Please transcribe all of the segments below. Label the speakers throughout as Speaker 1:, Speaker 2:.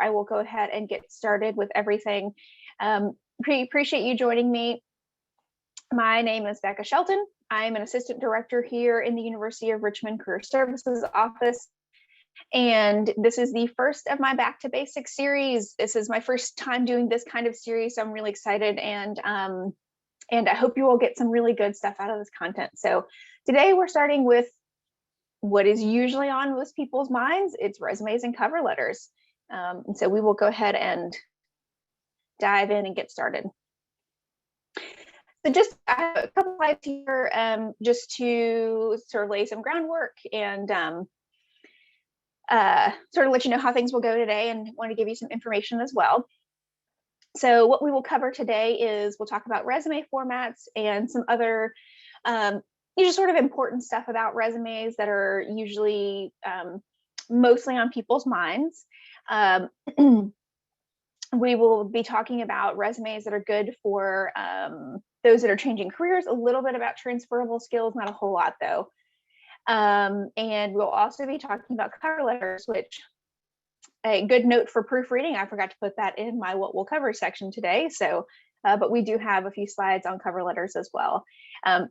Speaker 1: I will go ahead and get started with everything. Appreciate you joining me. My name is Becca Shelton. I'm an assistant director here in the University of Richmond Career Services office. And this is the first of my Back to Basics series. This is my first time doing this kind of series, so I'm really excited, and I hope you will get some really good stuff out of this content. So today we're starting with what is usually on most people's minds. It's resumes and cover letters. And so we will go ahead and dive in and get started. So just I have a couple slides here just to sort of lay some groundwork and sort of let you know how things will go today, and want to give you some information as well. So what we will cover today is we'll talk about resume formats and some other just sort of important stuff about resumes that are usually mostly on people's minds. We will be talking about resumes that are good for those that are changing careers, a little bit about transferable skills, not a whole lot though. And we'll also be talking about cover letters, which a good note for proofreading. I forgot to put that in my what we'll cover section today. So, but we do have a few slides on cover letters as well.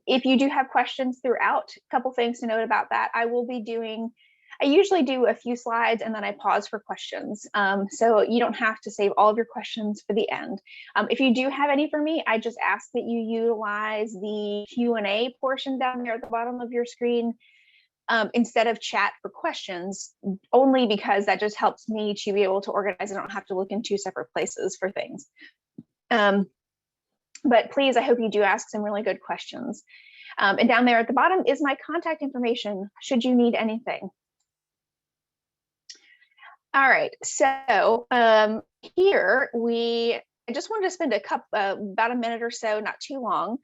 Speaker 1: If you do have questions throughout, a couple things to note about that. I usually do a few slides and then I pause for questions. So you don't have to save all of your questions for the end. If you do have any for me, I just ask that you utilize the Q&A portion down there at the bottom of your screen instead of chat for questions, only because that just helps me to be able to organize. I don't have to look in two separate places for things. But please, I hope you do ask some really good questions. And down there at the bottom is my contact information, should you need anything. All right, so here I just wanted to spend about a minute or so, not too long,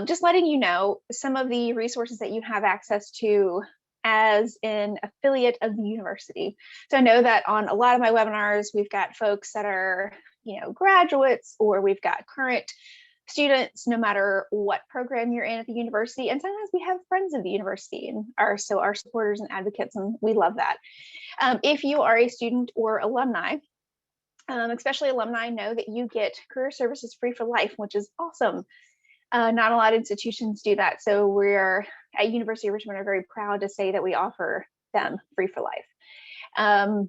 Speaker 1: just letting you know some of the resources that you have access to as an affiliate of the university. So I know that on a lot of my webinars, we've got folks that are, graduates, or we've got current students, no matter what program you're in at the university. And sometimes we have friends of the university and our supporters and advocates, and we love that. If you are a student or alumni, especially alumni, know that you get career services free for life, which is awesome. Not a lot of institutions do that. So we're at University of Richmond are very proud to say that we offer them free for life.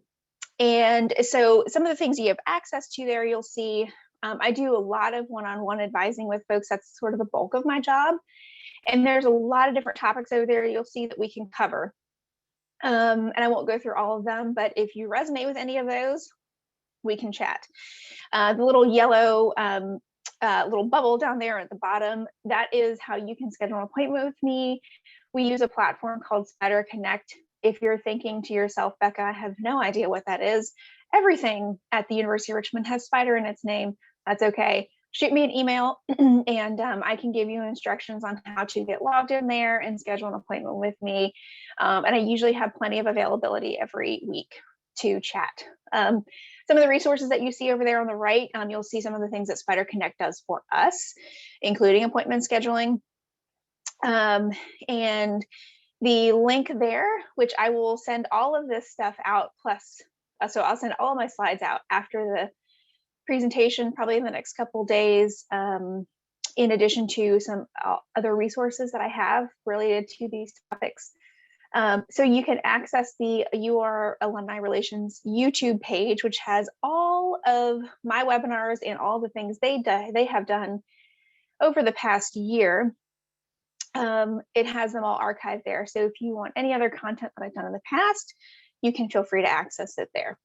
Speaker 1: And so some of the things you have access to there, you'll see, I do a lot of one-on-one advising with folks. That's sort of the bulk of my job. And there's a lot of different topics over there you'll see that we can cover. And I won't go through all of them, but if you resonate with any of those, we can chat. The little yellow little bubble down there at the bottom, that is how you can schedule an appointment with me. We use a platform called Spider Connect. If you're thinking to yourself, Becca, I have no idea what that is. Everything at the University of Richmond has Spider in its name. That's okay. Shoot me an email and I can give you instructions on how to get logged in there and schedule an appointment with me. And I usually have plenty of availability every week to chat. Some of the resources that you see over there on the right, you'll see some of the things that Spider Connect does for us, including appointment scheduling. And the link there, which I will send all of this stuff out, plus, so I'll send all of my slides out after the presentation, probably in the next couple days, in addition to some other resources that I have related to these topics. So you can access the UR Alumni Relations YouTube page, which has all of my webinars and all the things they have done over the past year. It has them all archived there. So if you want any other content that I've done in the past, you can feel free to access it there.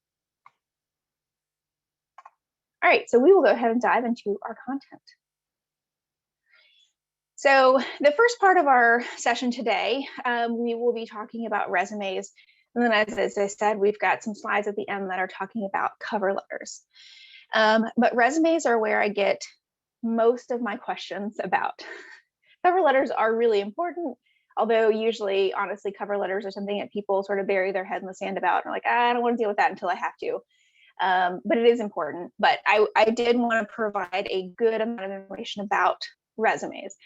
Speaker 1: All right, so we will go ahead and dive into our content. So the first part of our session today, we will be talking about resumes. And then as I said, we've got some slides at the end that are talking about cover letters. But resumes are where I get most of my questions about. Cover letters are really important, although usually, honestly, cover letters are something that people sort of bury their head in the sand about. And are like, I don't want to deal with that until I have to. But it is important. But I did want to provide a good amount of information about resumes.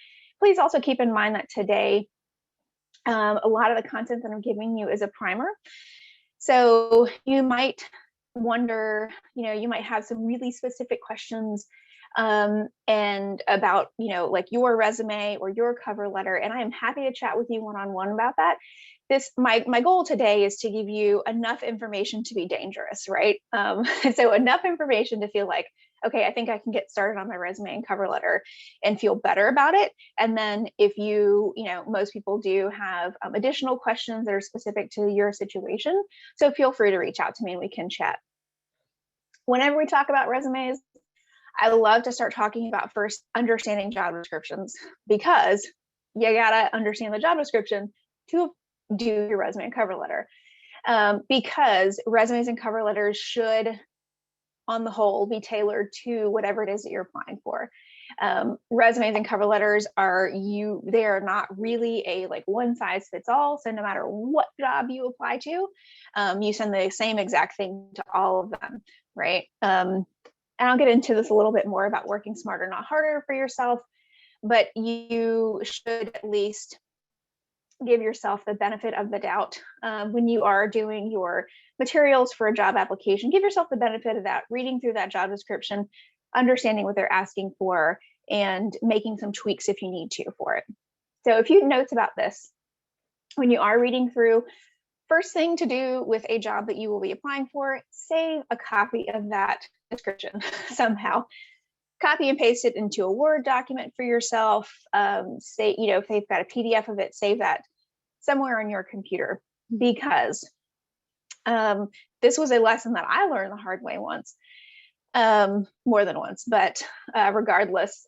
Speaker 1: Please also keep in mind that today, a lot of the content that I'm giving you is a primer. So you might wonder, you might have some really specific questions and about, like your resume or your cover letter. And I am happy to chat with you one-on-one about that. My goal today is to give you enough information to be dangerous, right? So enough information to feel like, okay, I think I can get started on my resume and cover letter and feel better about it. And then if most people do have additional questions that are specific to your situation. So feel free to reach out to me and we can chat. Whenever we talk about resumes, I love to start talking about first understanding job descriptions, because you gotta understand the job description to do your resume and cover letter. Because resumes and cover letters should, on the whole, be tailored to whatever it is that you're applying for. Resumes and cover letters they are not really a like one size fits all. So no matter what job you apply to, you send the same exact thing to all of them, right? And I'll get into this a little bit more about working smarter, not harder for yourself, but you should at least give yourself the benefit of the doubt when you are doing your materials for a job application. Give yourself the benefit of that, reading through that job description, understanding what they're asking for, and making some tweaks if you need to for it. So a few notes about this. When you are reading through, first thing to do with a job that you will be applying for, save a copy of that description somehow. Copy and paste it into a Word document for yourself. Say, if they've got a PDF of it, save that somewhere on your computer, because this was a lesson that I learned the hard way once, more than once, but regardless,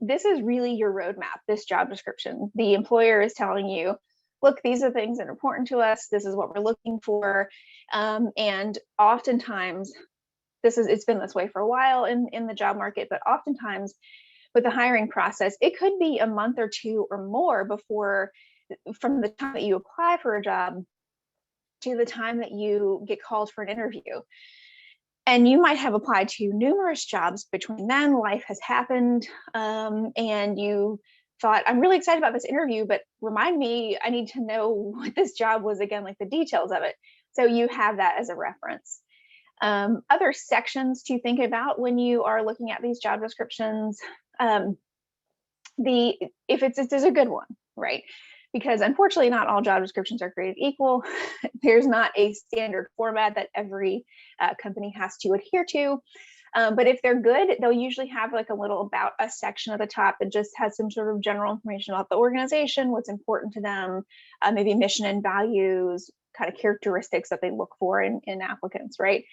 Speaker 1: this is really your roadmap, this job description. The employer is telling you, look, these are things that are important to us. This is what we're looking for. And oftentimes, it's been this way for a while in the job market, but oftentimes with the hiring process, it could be a month or two or more from the time that you apply for a job to the time that you get called for an interview. And you might have applied to numerous jobs between then. Life has happened, and you thought, I'm really excited about this interview, but remind me, I need to know what this job was again, like the details of it. So you have that as a reference. Other sections to think about when you are looking at these job descriptions, if it's a good one, right? Because unfortunately, not all job descriptions are created equal. There's not a standard format that every company has to adhere to. But if they're good, they'll usually have like a little about us section at the top that just has some sort of general information about the organization, what's important to them, maybe mission and values, kind of characteristics that they look for in applicants, right?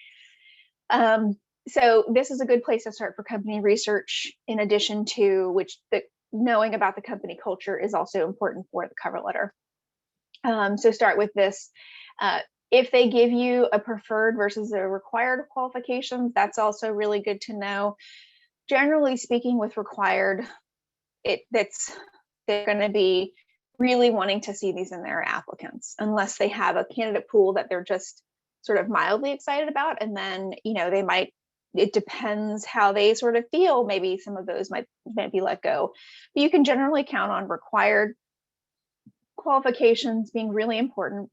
Speaker 1: So this is a good place to start for company research, in addition to knowing about the company culture is also important for the cover letter. So start with this. If they give you a preferred versus a required qualifications, that's also really good to know. Generally speaking, with required, they're going to be really wanting to see these in their applicants, unless they have a candidate pool that they're just sort of mildly excited about. And then, it depends how they sort of feel. Maybe some of those might be let go. But you can generally count on required qualifications being really important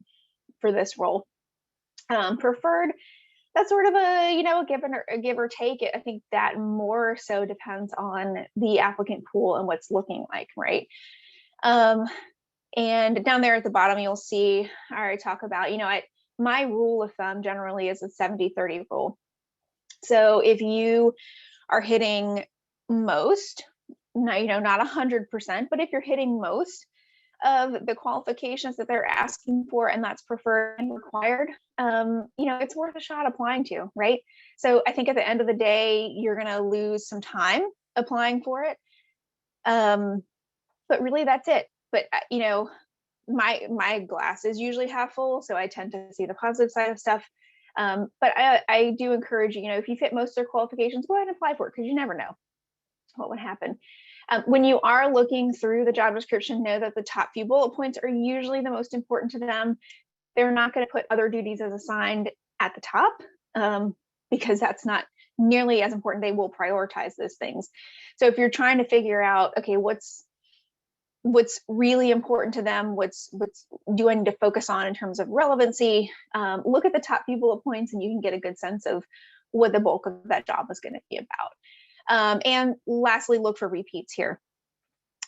Speaker 1: for this role. Preferred, that's sort of a give or take. I think that more so depends on the applicant pool and what's looking like, right? And down there at the bottom, you'll see I already talk about, my rule of thumb generally is a 70-30 rule. So if you are hitting most, not 100%, but if you're hitting most of the qualifications that they're asking for, and that's preferred and required, it's worth a shot applying to, right? So I think at the end of the day, you're going to lose some time applying for it. But really that's it. But, my glass is usually half full, so I tend to see the positive side of stuff. But I do encourage you, if you fit most of their qualifications, go ahead and apply for it, because you never know what would happen. When you are looking through the job description, know that the top few bullet points are usually the most important to them. They're not going to put other duties as assigned at the top, because that's not nearly as important. They will prioritize those things. So if you're trying to figure out, okay, what's what's really important to them, what's do I need to focus on in terms of relevancy. Look at the top few bullet points and you can get a good sense of what the bulk of that job is going to be about. And lastly, look for repeats here.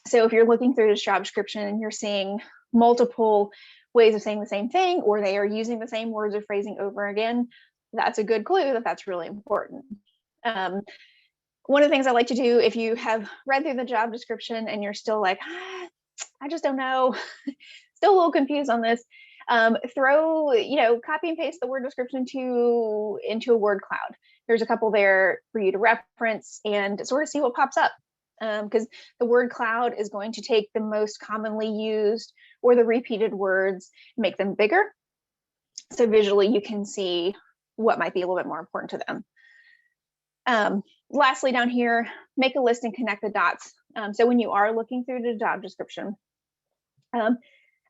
Speaker 1: So if you're looking through this job description and you're seeing multiple ways of saying the same thing, or they are using the same words or phrasing over again, that's a good clue that that's really important. One of the things I like to do, if you have read through the job description and you're still like, I just don't know, still a little confused on this, throw, copy and paste the word description into a word cloud. There's a couple there for you to reference and sort of see what pops up. Because the word cloud is going to take the most commonly used or the repeated words, make them bigger. So visually you can see what might be a little bit more important to them. Lastly, down here, make a list and connect the dots. So when you are looking through the job description,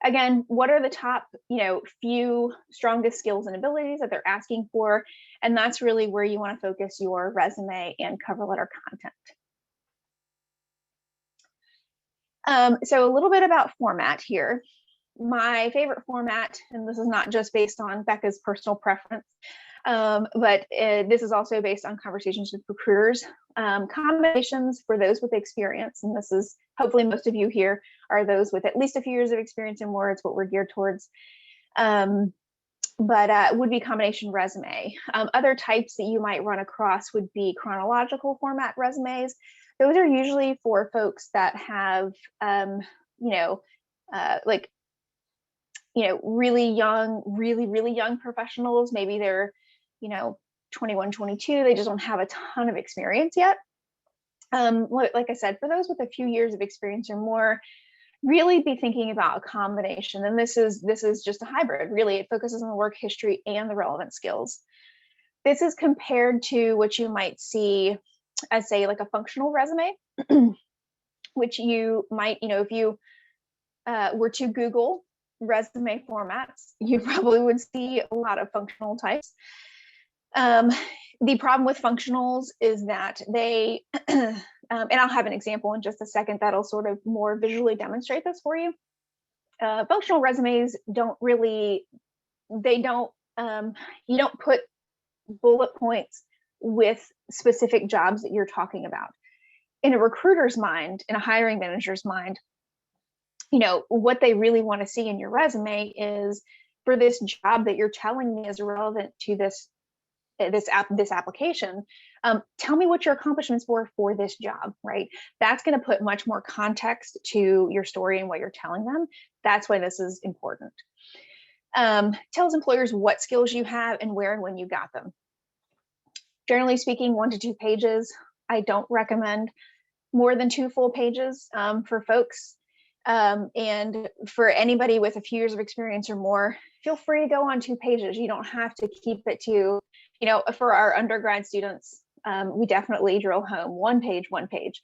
Speaker 1: again, what are the top, few strongest skills and abilities that they're asking for? And that's really where you want to focus your resume and cover letter content. So a little bit about format here. My favorite format, and this is not just based on Becca's personal preference, but this is also based on conversations with recruiters. Combinations for those with experience, and this is hopefully most of you here are those with at least a few years of experience in words, what we're geared towards. But would be combination resume. Other types that you might run across would be chronological format resumes. Those are usually for folks that have, really young, really young professionals. Maybe they're, 21, 22, they just don't have a ton of experience yet. Like I said, for those with a few years of experience or more, really be thinking about a combination. And this is just a hybrid. Really, it focuses on the work history and the relevant skills. This is compared to what you might see as, say, like a functional resume, which you might, if you were to Google resume formats, you probably would see a lot of functional types. The problem with functionals is that they, and I'll have an example in just a second that'll sort of more visually demonstrate this for you. Functional resumes you don't put bullet points with specific jobs that you're talking about. In a recruiter's mind, in a hiring manager's mind, what they really want to see in your resume is, for this job that you're telling me is relevant to this application, tell me what your accomplishments were for this job, right? That's going to put much more context to your story and what you're telling them. That's why this is important. Tells employers what skills you have and where and when you got them. Generally speaking, 1 to 2 pages. I don't recommend more than 2 full pages for folks. And for anybody with a few years of experience or more, feel free to go on 2 pages. You don't have to keep it to, for our undergrad students, we definitely drill home 1 page.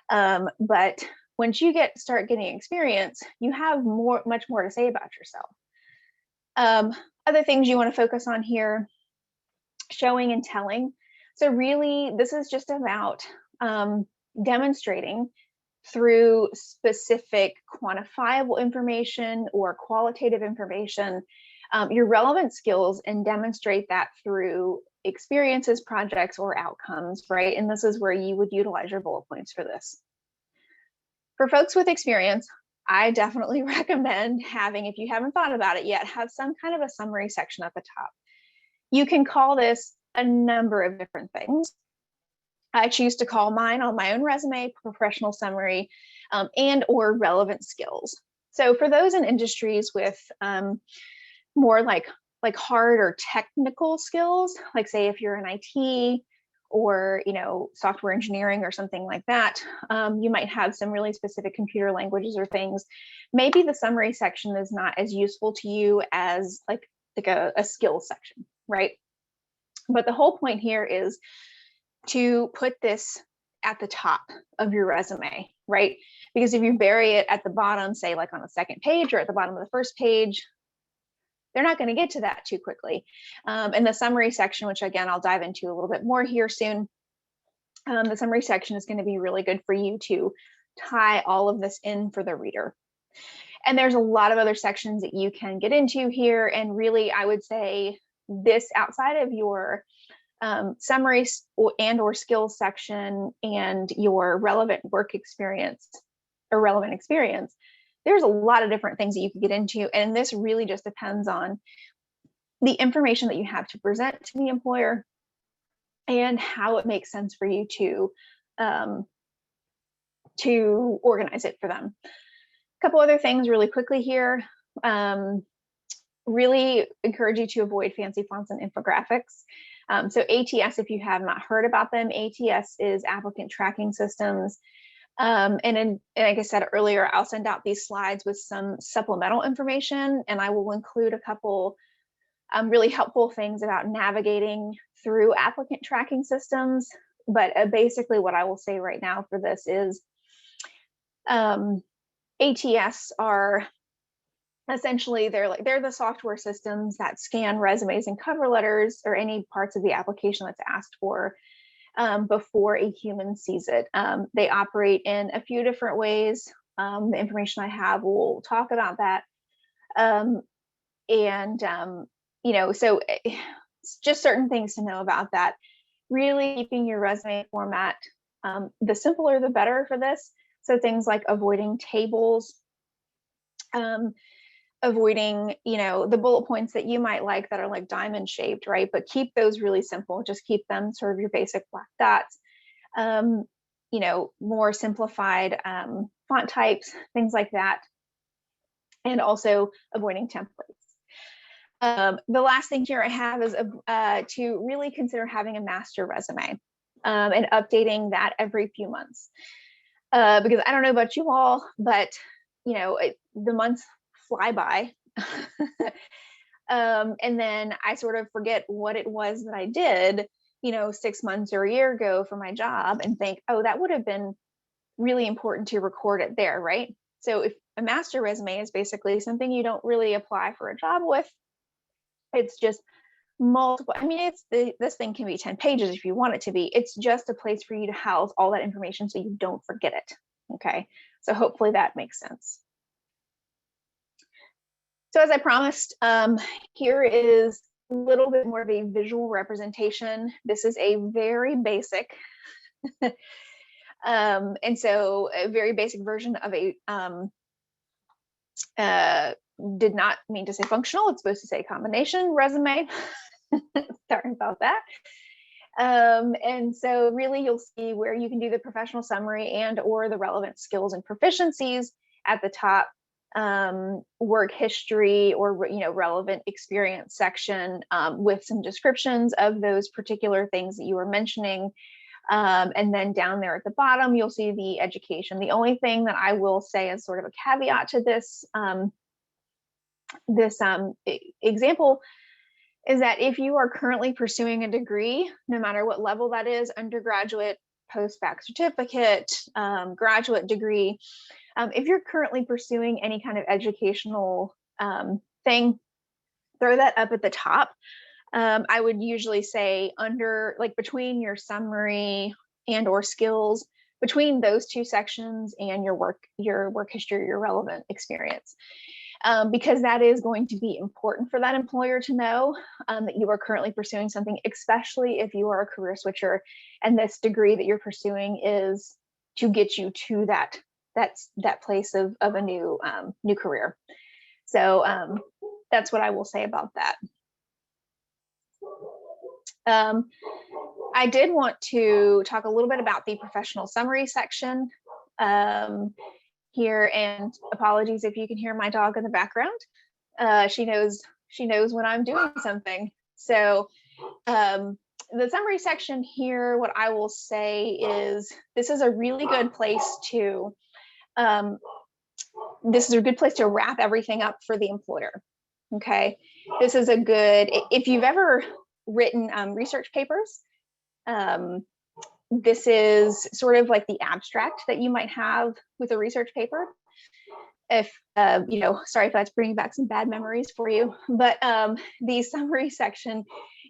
Speaker 1: But once you start getting experience, you have much more to say about yourself. Other things you want to focus on here, showing and telling. So really, this is just about demonstrating through specific quantifiable information or qualitative information, your relevant skills, and demonstrate that through experiences, projects, or outcomes, right? And this is where you would utilize your bullet points for this. For folks with experience, I definitely recommend having, if you haven't thought about it yet, have some kind of a summary section at the top. You can call this a number of different things. I choose to call mine on my own resume professional summary and or relevant skills. So for those in industries with more like hard or technical skills, like say if you're in IT or software engineering or something like that, you might have some really specific computer languages or things. Maybe the summary section is not as useful to you as like a skills section, right? But the whole point here is to put this at the top of your resume, right? Because if you bury it at the bottom, say like on the second page or at the bottom of the first page, they're not going to get to that too quickly. And the summary section, which again, I'll dive into a little bit more here soon, the summary section is going to be really good for you to tie all of this in for the reader. And there's a lot of other sections that you can get into here. And really, I would say this outside of your summary and or skills section and your relevant work experience or relevant experience, there's a lot of different things that you can get into. And this really just depends on the information that you have to present to the employer and how it makes sense for you to organize it for them. A couple other things really quickly here. Really encourage you to avoid fancy fonts and infographics. So ATS, if you have not heard about them, ATS is applicant tracking systems. And like I said earlier, I'll send out these slides with some supplemental information, and I will include a couple really helpful things about navigating through applicant tracking systems. But basically what I will say right now for this is ATS are essentially, they're the software systems that scan resumes and cover letters or any parts of the application that's asked for before a human sees it. They operate in a few different ways. The information I have will talk about that. So it's just certain things to know about that. Really keeping your resume format, the simpler the better for this. So things like avoiding tables, avoiding, the bullet points that you might like that are like diamond shaped, right? But keep those really simple. Just keep them sort of your basic black dots. More simplified font types, things like that. And also avoiding templates. The last thing here I have is to really consider having a master resume and updating that every few months. Because I don't know about you all, but the months fly by. And then I sort of forget what it was that I did, 6 months or a year ago for my job, and think, oh, that would have been really important to record it there, right? So if a master resume is basically something you don't really apply for a job with, it's just multiple. I mean, this thing can be 10 pages if you want it to be. It's just a place for you to house all that information so you don't forget it. Okay, so hopefully that makes sense. So as I promised, here is a little bit more of a visual representation. This is a very basic, and so a very basic version of a, did not mean to say functional, it's supposed to say combination resume. Sorry about that. And so really you'll see where you can do the professional summary and or the relevant skills and proficiencies at the top. Work history or relevant experience section with some descriptions of those particular things that you were mentioning, and then down there at the bottom you'll see the education. The only thing that I will say as sort of a caveat to this example is that if you are currently pursuing a degree, no matter what level that is, undergraduate, post-bac certificate, graduate degree, if you're currently pursuing any kind of educational thing, throw that up at the top. I would usually say between your summary and or skills, between those two sections and your work history, your relevant experience. Because that is going to be important for that employer to know that you are currently pursuing something, especially if you are a career switcher and this degree that you're pursuing is to get you to that place of a new career. So that's what I will say about that. I did want to talk a little bit about the professional summary section here, and apologies if you can hear my dog in the background. She knows when I'm doing something. So the summary section here, what I will say is this is a really good place to wrap everything up for the employer. Okay, this is if you've ever written research papers, this is sort of like the abstract that you might have with a research paper. If sorry if that's bringing back some bad memories for you, but the summary section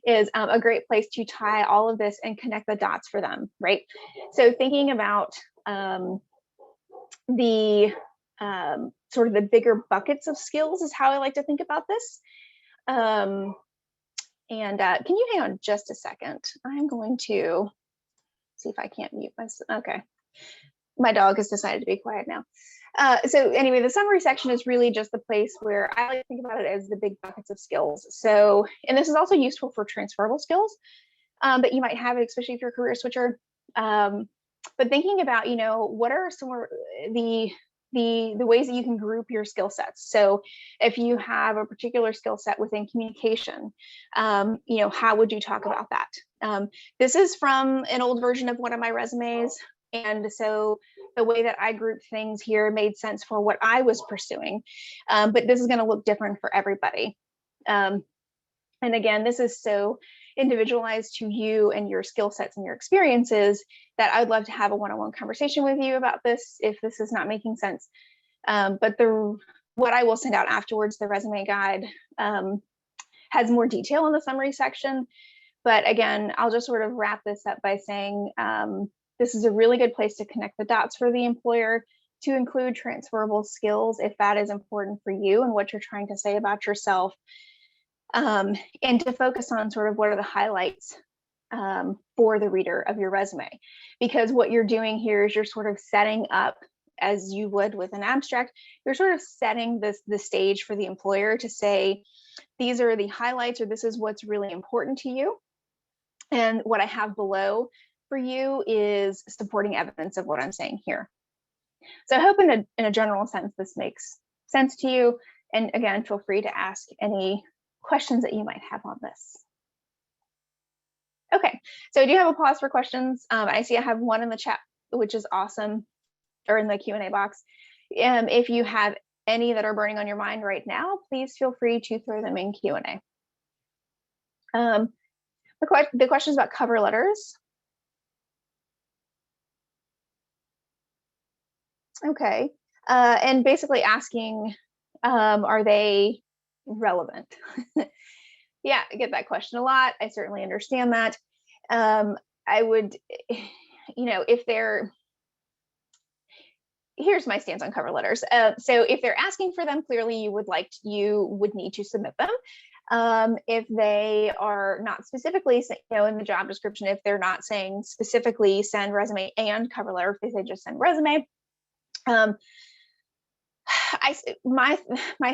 Speaker 1: is a great place to tie all of this and connect the dots for them, right? So thinking about the sort of the bigger buckets of skills is how I like to think about this. Can you hang on just a second? I'm going to see if I can't mute myself. Okay. My dog has decided to be quiet now. So anyway, the summary section is really just the place where I like to think about it as the big buckets of skills. So, and this is also useful for transferable skills that you might have, especially if you're a career switcher. But thinking about, what are some of the ways that you can group your skill sets. So if you have a particular skill set within communication, how would you talk about that? This is from an old version of one of my resumes. And so the way that I grouped things here made sense for what I was pursuing. But this is going to look different for everybody. And again, this is so individualized to you and your skill sets and your experiences that I'd love to have a one-on-one conversation with you about this if this is not making sense. But what I will send out afterwards, the resume guide, has more detail in the summary section. But again, I'll just sort of wrap this up by saying this is a really good place to connect the dots for the employer, to include transferable skills if that is important for you and what you're trying to say about yourself. And to focus on sort of what are the highlights for the reader of your resume. Because what you're doing here is you're sort of setting up, as you would with an abstract, you're sort of setting the stage for the employer to say, these are the highlights, or this is what's really important to you. And what I have below for you is supporting evidence of what I'm saying here. So I hope in a general sense, this makes sense to you. And again, feel free to ask any questions that you might have on this. Okay, so I do have a pause for questions. I see I have one in the chat, which is awesome, or in the Q&A box. If you have any that are burning on your mind right now, please feel free to throw them in Q&A. The questions about cover letters. Okay, and basically asking, are they relevant? Yeah, I get that question a lot. I certainly understand that. I would, if they're, here's my stance on cover letters. So if they're asking for them, clearly you would need to submit them. If they are not specifically, in the job description, if they're not saying specifically send resume and cover letter, if they say just send resume, my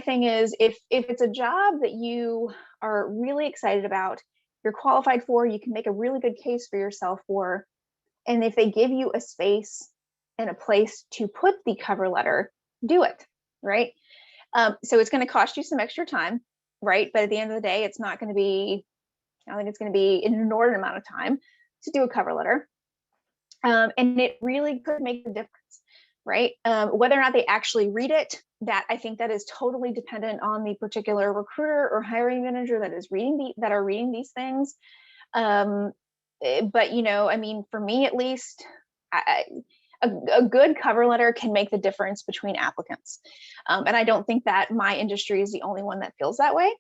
Speaker 1: thing is, if it's a job that you are really excited about, you're qualified for, you can make a really good case for yourself for, and if they give you a space and a place to put the cover letter, do it, right? So it's going to cost you some extra time, right? But at the end of the day, it's not going to be, I think it's going to be an inordinate amount of time to do a cover letter. And it really could make a difference, right? Whether or not they actually read it, I think that is totally dependent on the particular recruiter or hiring manager that is reading these things. But I mean, for me at least, a good cover letter can make the difference between applicants. And I don't think that my industry is the only one that feels that way.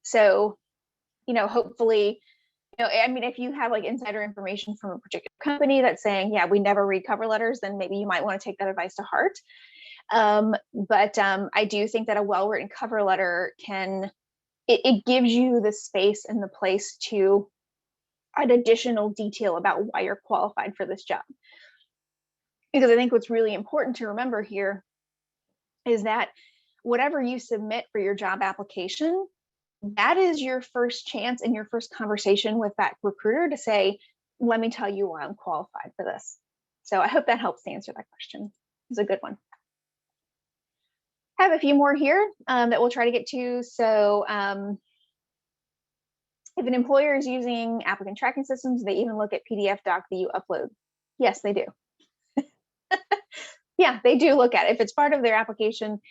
Speaker 1: So, hopefully, I mean, if you have like insider information from a particular company that's saying, yeah, we never read cover letters, then maybe you might want to take that advice to heart. But I do think that a well-written cover letter it gives you the space and the place to add additional detail about why you're qualified for this job. Because I think what's really important to remember here is that whatever you submit for your job application, that is your first chance and your first conversation with that recruiter to say, let me tell you why I'm qualified for this. So I hope that helps to answer that question. It's a good one. I have a few more here that we'll try to get to. So if an employer is using applicant tracking systems, they even look at PDF doc that you upload. Yes, they do. Yeah, they do look at it. If it's part of their application,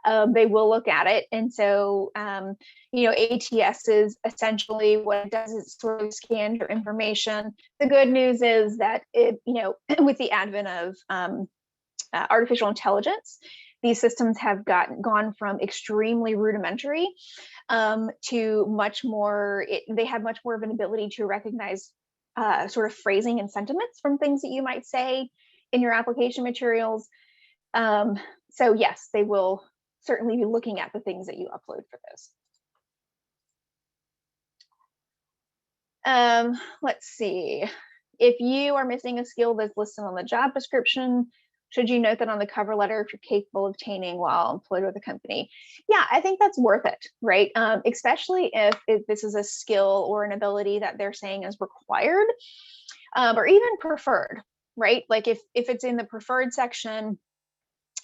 Speaker 1: they will look at it. And so, ATS is essentially what it does is sort of scan your information. The good news is that with the advent of artificial intelligence, these systems have gone from extremely rudimentary to much more, they have much more of an ability to recognize sort of phrasing and sentiments from things that you might say. in your application materials. So yes, they will certainly be looking at the things that you upload for those. Let's see. If you are missing a skill that's listed on the job description, should you note that on the cover letter if you're capable of obtaining while employed with the company? Yeah, I think that's worth it, right? Especially if this is a skill or an ability that they're saying is required, or even preferred, right? Like if it's in the preferred section,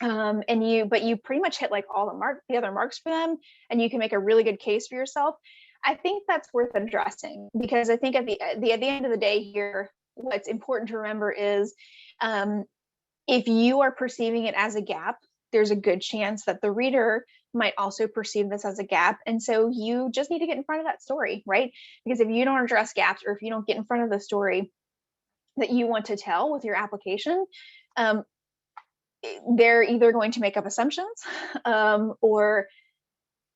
Speaker 1: and you pretty much hit like all the other marks for them, and you can make a really good case for yourself. I think that's worth addressing, because I think at the end of the day here, what's important to remember is, if you are perceiving it as a gap, there's a good chance that the reader might also perceive this as a gap. And so you just need to get in front of that story, right? Because if you don't address gaps, or if you don't get in front of the story that you want to tell with your application, they're either going to make up assumptions, or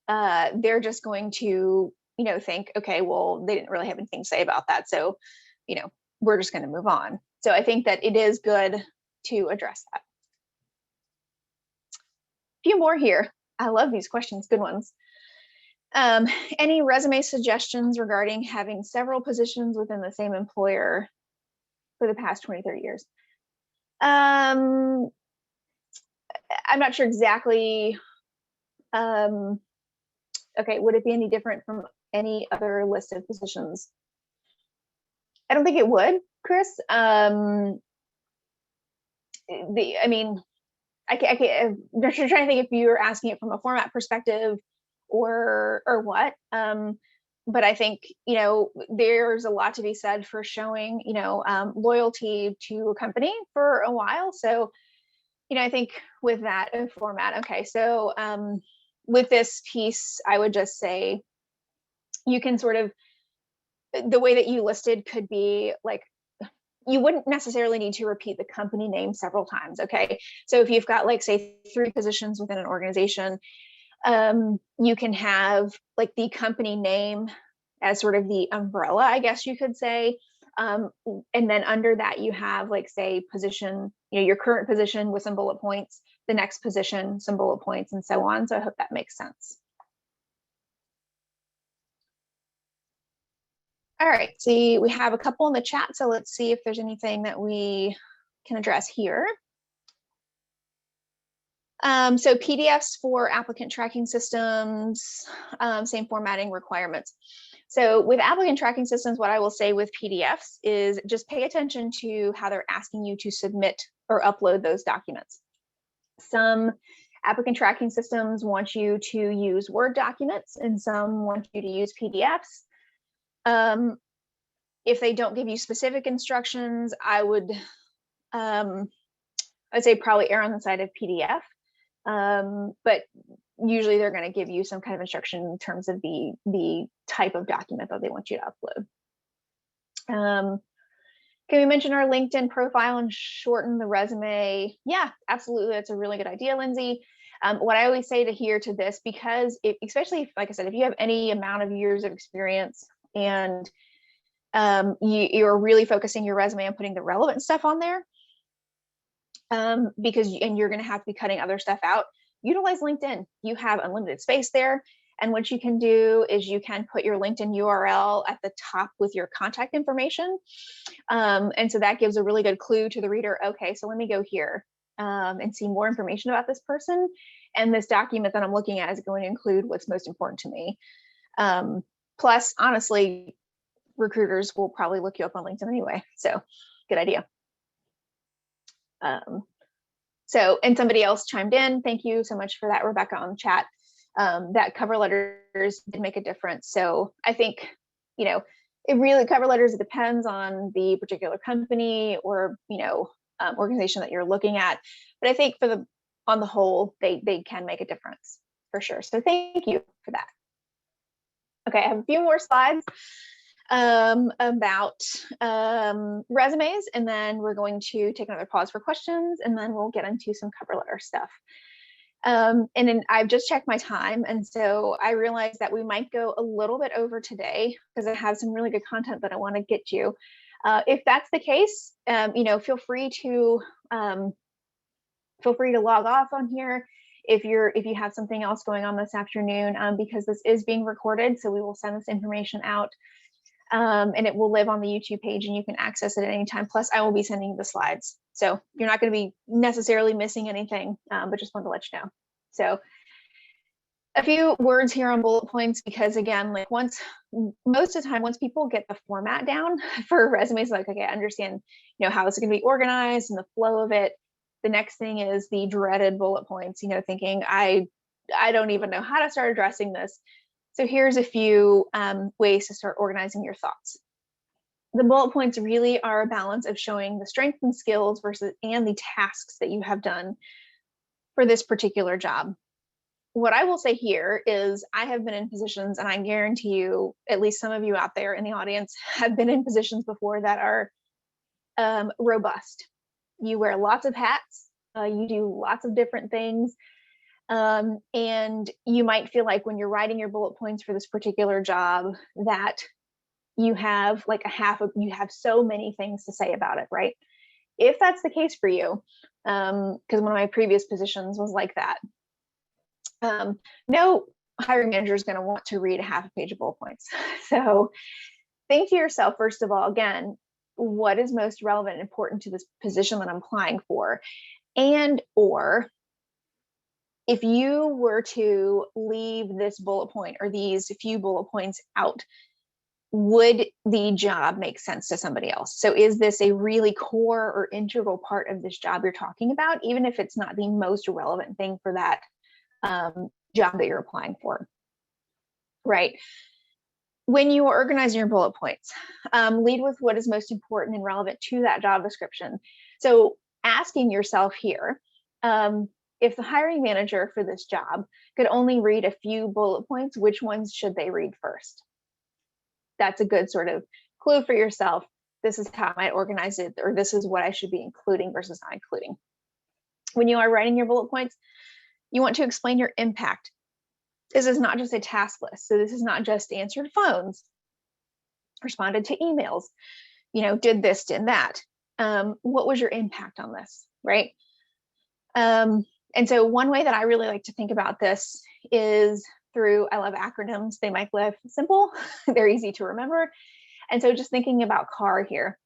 Speaker 1: they're just going to, think, okay, well, they didn't really have anything to say about that, so, we're just going to move on. So I think that it is good to address that. A few more here. I love these questions, good ones. Any resume suggestions regarding having several positions within the same employer for the past 20, 30 years? I'm not sure exactly. Okay, would it be any different from any other listed positions? I don't think it would, Chris. I'm just trying to think if you're asking it from a format perspective or what. But I think, there's a lot to be said for showing, loyalty to a company for a while. So, I think with that format, okay, so with this piece, I would just say you can sort of, the way that you listed could be like, you wouldn't necessarily need to repeat the company name several times, okay? So if you've got, like, say 3 positions within an organization, you can have like the company name as sort of the umbrella, I guess you could say. And then under that, you have, like, say, position, your current position with some bullet points, the next position, some bullet points, and so on. So I hope that makes sense. All right, see, we have a couple in the chat, so let's see if there's anything that we can address here. So PDFs for applicant tracking systems, same formatting requirements. So with applicant tracking systems, what I will say with PDFs is just pay attention to how they're asking you to submit or upload those documents. Some applicant tracking systems want you to use Word documents, and some want you to use PDFs. If they don't give you specific instructions, I would say probably err on the side of PDF. But usually they're going to give you some kind of instruction in terms of the type of document that they want you to upload. Can we mention our LinkedIn profile and shorten the resume? Yeah, absolutely. That's a really good idea, Lindsay. What I always say to this, because especially if, like I said, if you have any amount of years of experience and you're really focusing your resume on putting the relevant stuff on there, because you're going to have to be cutting other stuff out, utilize LinkedIn. You have unlimited space there. And what you can do is you can put your LinkedIn URL at the top with your contact information. And so that gives a really good clue to the reader. Okay, so let me go here and see more information about this person. And this document that I'm looking at is going to include what's most important to me. Plus, honestly, recruiters will probably look you up on LinkedIn anyway. So good idea. And somebody else chimed in. Thank you so much for that, Rebecca, on the chat. That cover letters did make a difference. So I think, it really, cover letters, it depends on the particular company or, organization that you're looking at. But I think on the whole, they can make a difference for sure. So thank you for that. Okay, I have a few more slides about resumes, and then we're going to take another pause for questions, and then we'll get into some cover letter stuff. And then I've just checked my time, and so I realized that we might go a little bit over today because I have some really good content that I want to get you. If that's the case, feel free to Feel free to log off on here if you have something else going on this afternoon, because this is being recorded, so we will send this information out, and it will live on the YouTube page, and you can access it at any time. Plus, I will be sending you the slides, so you're not going to be necessarily missing anything, but just wanted to let you know. So a few words here on bullet points, because again, like most of the time, once people get the format down for resumes, like, okay, I understand, how it's going to be organized and the flow of it. The next thing is the dreaded bullet points, thinking I don't even know how to start addressing this. So here's a few ways to start organizing your thoughts. The bullet points really are a balance of showing the strengths and skills and the tasks that you have done for this particular job. What I will say here is I have been in positions, and I guarantee you, at least some of you out there in the audience have been in positions before that are robust. You wear lots of hats, you do lots of different things, and you might feel like when you're writing your bullet points for this particular job that you have like you have so many things to say about it, right? If that's the case for you, because one of my previous positions was like that, no hiring manager is going to want to read a half a page of bullet points. So think to yourself, first of all, again, what is most relevant and important to this position that I'm applying for? Or if you were to leave this bullet point or these few bullet points out, would the job make sense to somebody else? So is this a really core or integral part of this job you're talking about, even if it's not the most relevant thing for that job that you're applying for, right? When you are organizing your bullet points, lead with what is most important and relevant to that job description. So asking yourself here, if the hiring manager for this job could only read a few bullet points, which ones should they read first? That's a good sort of clue for yourself. This is how I might organize it, or this is what I should be including versus not including. When you are writing your bullet points, you want to explain your impact. This is not just a task list. So this is not just answered phones, responded to emails, did this, did that. What was your impact on this, right? And so one way that I really like to think about this is I love acronyms. They make life simple. They're easy to remember. And so just thinking about CAR here.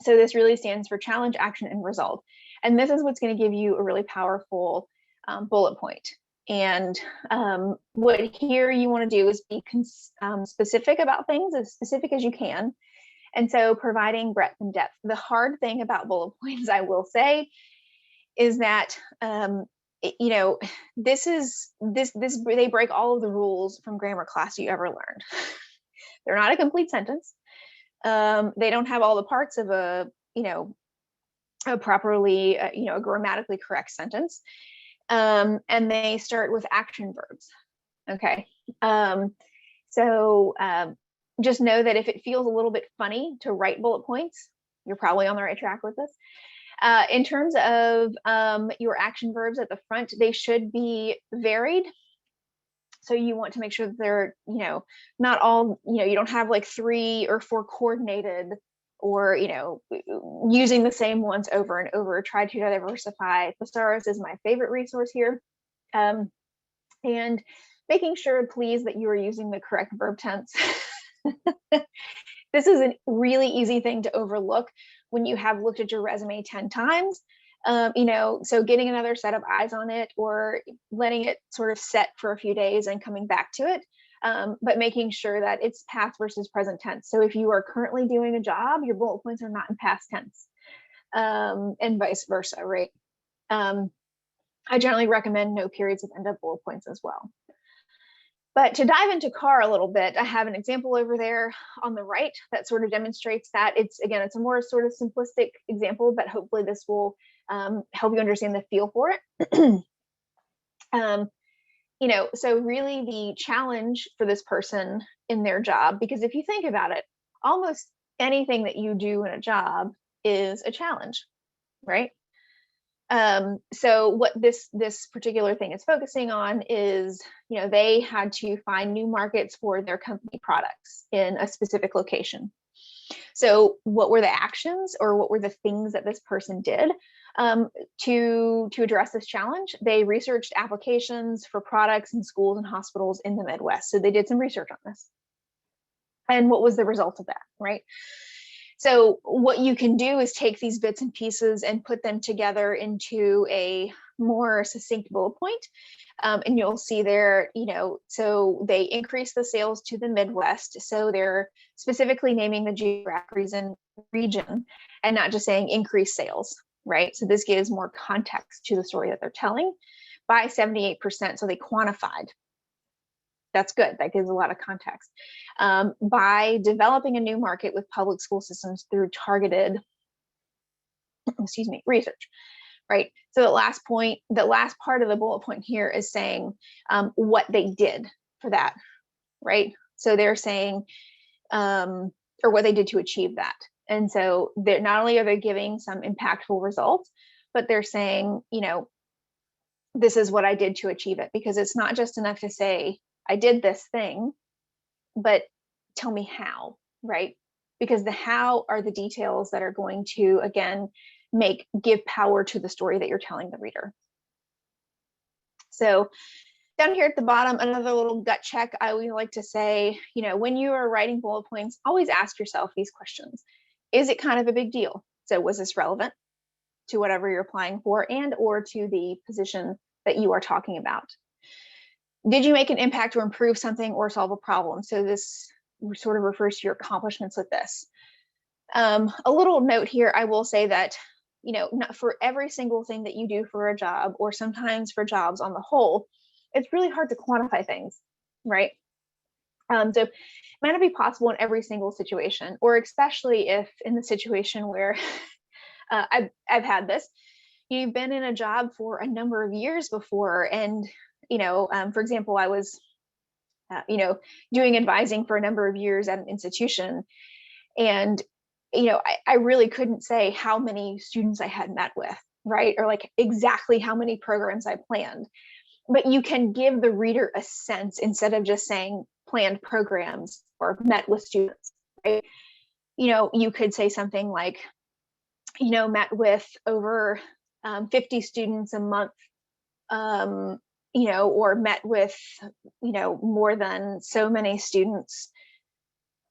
Speaker 1: So this really stands for challenge, action, and result. And this is what's going to give you a really powerful bullet point. And what here you want to do is be specific about things, as specific as you can. And so providing breadth and depth. The hard thing about bullet points, I will say, is that they break all of the rules from grammar class you ever learned. They're not a complete sentence. They don't have all the parts of a properly a grammatically correct sentence. And they start with action verbs. Okay. So just know that if it feels a little bit funny to write bullet points, you're probably on the right track with this. In terms of your action verbs at the front, they should be varied. So you want to make sure that they're, not all, you don't have like 3 or 4 coordinated or, using the same ones over and over. Try to diversify. Thesaurus is my favorite resource here. And making sure, please, that you are using the correct verb tense. This is a really easy thing to overlook when you have looked at your resume 10 times. So getting another set of eyes on it, or letting it sort of set for a few days and coming back to it, but making sure that it's past versus present tense. So if you are currently doing a job, your bullet points are not in past tense, and vice versa, right? I generally recommend no periods of end of bullet points as well. But to dive into CAR a little bit, I have an example over there on the right that sort of demonstrates that. It's a more sort of simplistic example, but hopefully this will help you understand the feel for it. So really the challenge for this person in their job, because if you think about it, almost anything that you do in a job is a challenge, right? So what this particular thing is focusing on is, they had to find new markets for their company products in a specific location. So what were the actions, or what were the things that this person did to address this challenge? They researched applications for products in schools and hospitals in the Midwest. So they did some research on this. And what was the result of that, right? So what you can do is take these bits and pieces and put them together into a more succinct bullet point. And you'll see there, so they increase the sales to the Midwest. So they're specifically naming the geographic region and not just saying increased sales, right? So this gives more context to the story that they're telling by 78%. So they quantified. That's good. That gives a lot of context. By developing a new market with public school systems through targeted, research, right? So the last part of the bullet point here is saying what they did for that, right? So they're saying, or what they did to achieve that. And so they're not only are they giving some impactful results, but they're saying, this is what I did to achieve it, because it's not just enough to say, I did this thing, but tell me how, right? Because the how are the details that are going to, again, give power to the story that you're telling the reader. So down here at the bottom, another little gut check, I would like to say, when you are writing bullet points, always ask yourself these questions. Is it kind of a big deal? So was this relevant to whatever you're applying for and or to the position that you are talking about? Did you make an impact or improve something or solve a problem? So this sort of refers to your accomplishments with this. A little note here, I will say that, not for every single thing that you do for a job, or sometimes for jobs on the whole, it's really hard to quantify things, right? So it might not be possible in every single situation, or especially if in the situation where I've had this, you've been in a job for a number of years before, and for example, I was, doing advising for a number of years at an institution. And, I really couldn't say how many students I had met with, right? Or like exactly how many programs I planned. But you can give the reader a sense instead of just saying planned programs or met with students, right? You could say something like, met with over 50 students a month, or met with, more than so many students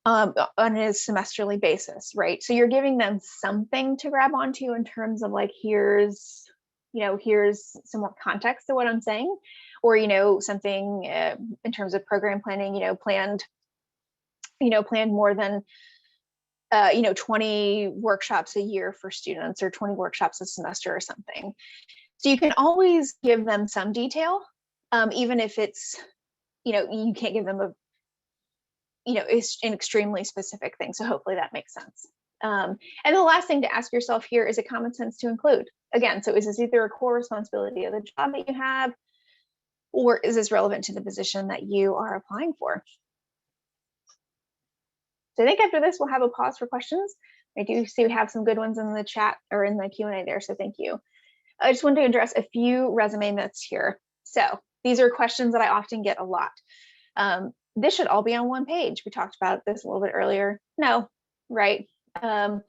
Speaker 1: on a semesterly basis, right? So you're giving them something to grab onto in terms of like, here's some more context to what I'm saying, or, something in terms of program planning, planned more than 20 workshops a year for students, or 20 workshops a semester or something. So you can always give them some detail, even if it's, you can't give them it's an extremely specific thing. So hopefully that makes sense. And the last thing to ask yourself here, is it common sense to include? Again, so is this either a core responsibility of the job that you have, or is this relevant to the position that you are applying for? So I think after this, we'll have a pause for questions. I do see we have some good ones in the chat or in the Q&A there, so thank you. I just wanted to address a few resume myths here. So these are questions that I often get a lot. This should all be on one page. We talked about this a little bit earlier. No, right? The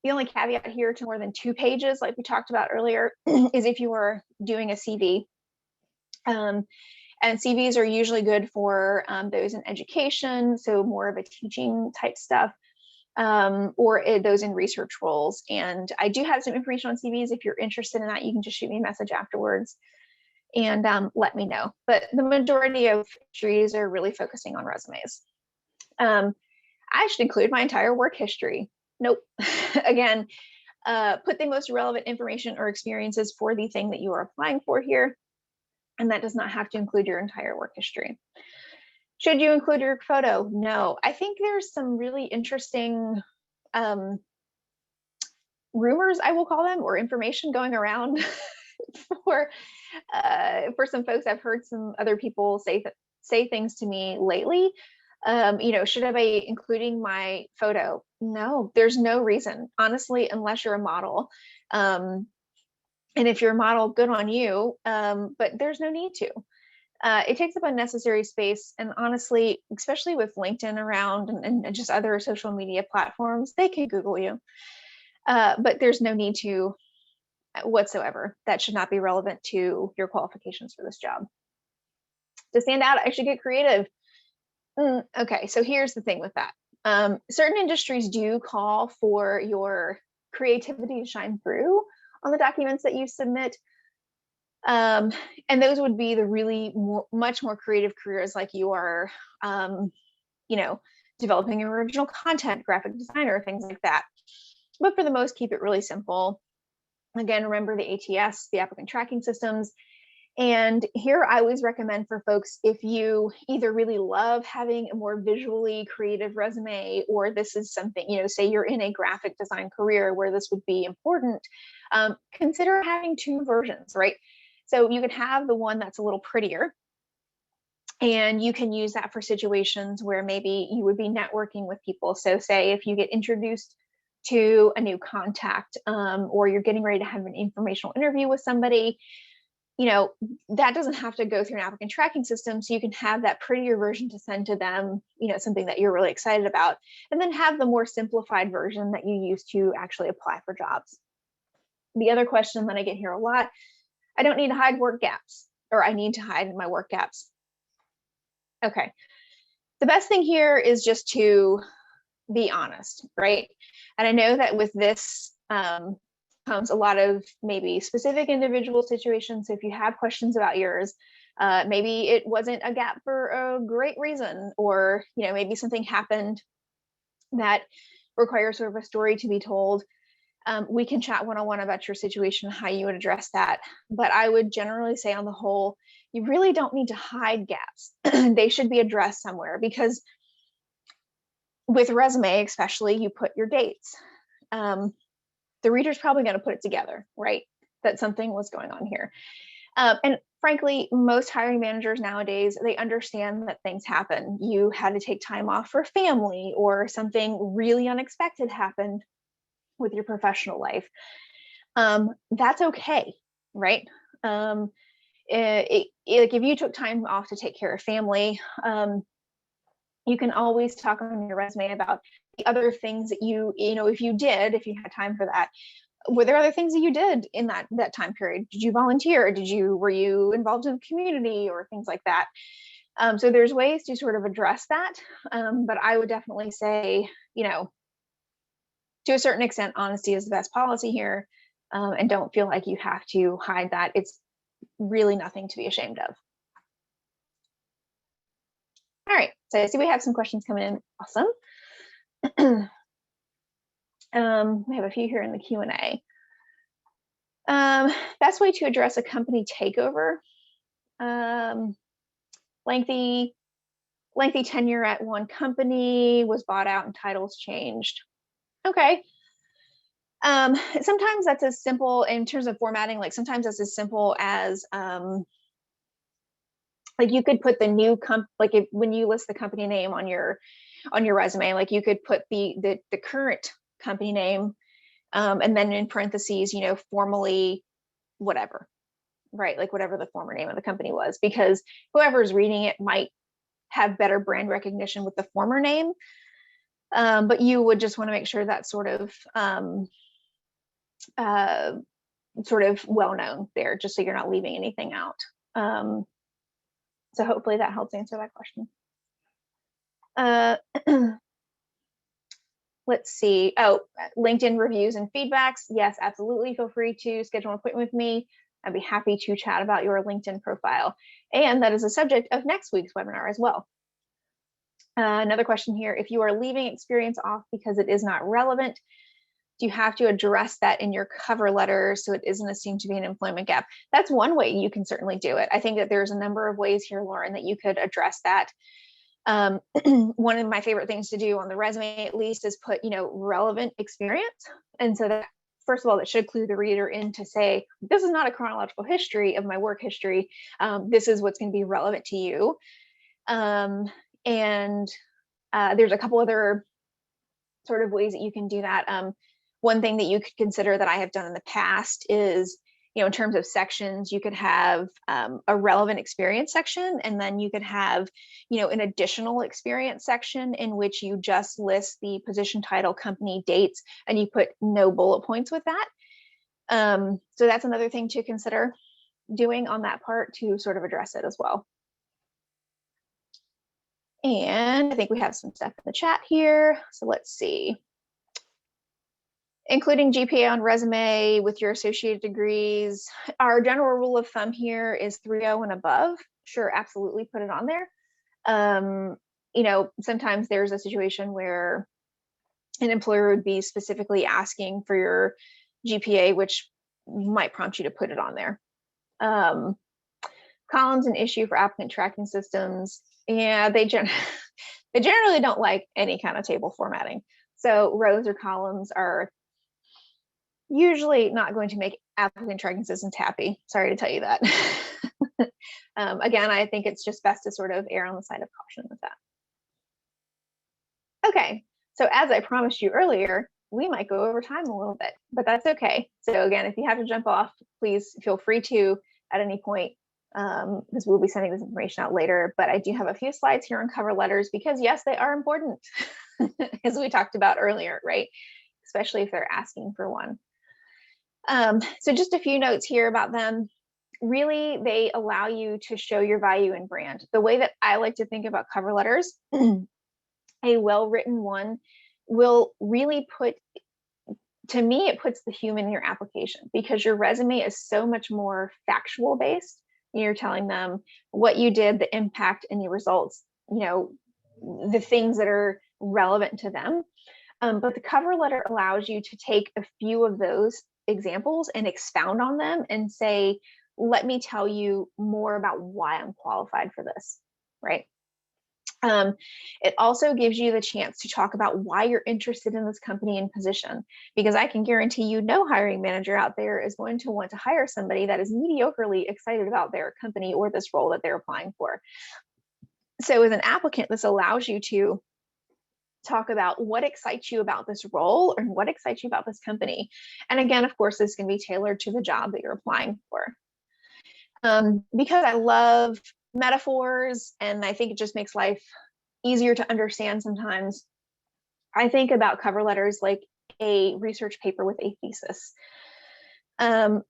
Speaker 1: only caveat here to more than 2 pages, like we talked about earlier, is if you are doing a CV. And CVs are usually good for those in education, so more of a teaching type stuff, or those in research roles. And I do have some information on CVs. If you're interested in that, you can just shoot me a message afterwards and let me know. But the majority of histories are really focusing on resumes. I should include my entire work history. Nope. Again, put the most relevant information or experiences for the thing that you are applying for here. And that does not have to include your entire work history. Should you include your photo? No. I think there's some really interesting rumors, I will call them, or information going around for some folks. I've heard some other people say things to me lately. Should I be including my photo? No, there's no reason, honestly, unless you're a model. And if you're a model, good on you, but there's no need to. It takes up unnecessary space. And honestly, especially with LinkedIn around and just other social media platforms, they can Google you. But there's no need to whatsoever. That should not be relevant to your qualifications for this job. To stand out, I should get creative. Okay, so here's the thing with that. Certain industries do call for your creativity to shine through on the documents that you submit. And those would be the really much more creative careers, like you are, developing original content, graphic designer, things like that. But for the most, keep it really simple. Again, remember the ATS, the applicant tracking systems. And here I always recommend for folks, if you either really love having a more visually creative resume, or this is something, say you're in a graphic design career where this would be important, consider having two versions, right? So you could have the one that's a little prettier, and you can use that for situations where maybe you would be networking with people. So say if you get introduced to a new contact, or you're getting ready to have an informational interview with somebody, that doesn't have to go through an applicant tracking system. So you can have that prettier version to send to them, something that you're really excited about, and then have the more simplified version that you use to actually apply for jobs. The other question that I get here a lot, I don't need to hide work gaps, or I need to hide my work gaps. Okay. The best thing here is just to be honest, right? And I know that with this, comes a lot of maybe specific individual situations. So if you have questions about yours, maybe it wasn't a gap for a great reason, or maybe something happened that requires sort of a story to be told. We can chat one-on-one about your situation, how you would address that. But I would generally say, on the whole, you really don't need to hide gaps. They should be addressed somewhere, because with resume, especially, you put your dates. The reader's probably going to put it together, right? That something was going on here. And frankly, most hiring managers nowadays, they understand that things happen. You had to take time off for family, or something really unexpected happened with your professional life. That's okay, right? Like if you took time off to take care of family, you can always talk on your resume about the other things that if you had time for that. Were there other things that you did in that time period? Did you volunteer? Were you involved in the community, or things like that? So there's ways to sort of address that. But I would definitely say, to a certain extent, honesty is the best policy here. And don't feel like you have to hide that. It's really nothing to be ashamed of. All right, so I see we have some questions coming in. Awesome. We have a few here in the Q&A. Best way to address a company takeover. Lengthy tenure at one company, was bought out and titles changed. Okay. Sometimes that's as simple in terms of formatting, like sometimes that's as simple as like you could put the new when you list the company name on your resume, like you could put the current company name, and then in parentheses, formally whatever, right? Like whatever the former name of the company was, because whoever's reading it might have better brand recognition with the former name. But you would just want to make sure that's sort of well known there, just so you're not leaving anything out. So hopefully that helps answer that question. Let's see. Oh, LinkedIn reviews and feedbacks. Yes, absolutely. Feel free to schedule an appointment with me. I'd be happy to chat about your LinkedIn profile. And that is the subject of next week's webinar as well. Another question here: if you are leaving experience off because it is not relevant, do you have to address that in your cover letter so it isn't assumed to be an employment gap? That's one way you can certainly do it. I think that there's a number of ways here, Lauren, that you could address that. One of my favorite things to do on the resume, at least, is put, relevant experience. And so that, first of all, that should clue the reader in to say, this is not a chronological history of my work history. This is what's going to be relevant to you. And there's a couple other sort of ways that you can do that. One thing that you could consider that I have done in the past is in terms of sections, you could have a relevant experience section, and then you could have, an additional experience section in which you just list the position, title, company, dates, and you put no bullet points with that. So that's another thing to consider doing on that part to sort of address it as well. And I think we have some stuff in the chat here. So let's see. Including GPA on resume with your associated degrees. Our general rule of thumb here is 3.0 and above. Sure, absolutely put it on there. Sometimes there's a situation where an employer would be specifically asking for your GPA, which might prompt you to put it on there. Columns an issue for applicant tracking systems. Yeah, they generally don't like any kind of table formatting. So rows or columns are usually not going to make applicant tracking systems happy. Sorry to tell you that. Again, I think it's just best to sort of err on the side of caution with that. Okay, so as I promised you earlier, we might go over time a little bit, but that's okay. So again, if you have to jump off, please feel free to at any point, because we'll be sending this information out later. But I do have a few slides here on cover letters because yes, they are important, as we talked about earlier, right? Especially if they're asking for one. So just a few notes here about them. Really, they allow you to show your value and brand. The way that I like to think about cover letters, a well-written one will really to me, it puts the human in your application, because your resume is so much more factual based. You're telling them what you did, the impact and the results, the things that are relevant to them. But the cover letter allows you to take a few of those examples and expound on them and say, let me tell you more about why I'm qualified for this, right? It also gives you the chance to talk about why you're interested in this company and position, because I can guarantee you no hiring manager out there is going to want to hire somebody that is mediocrely excited about their company or this role that they're applying for. So as an applicant, this allows you to talk about what excites you about this role and what excites you about this company. And again, of course, this can be tailored to the job that you're applying for. Because I love metaphors and I think it just makes life easier to understand sometimes, I think about cover letters like a research paper with a thesis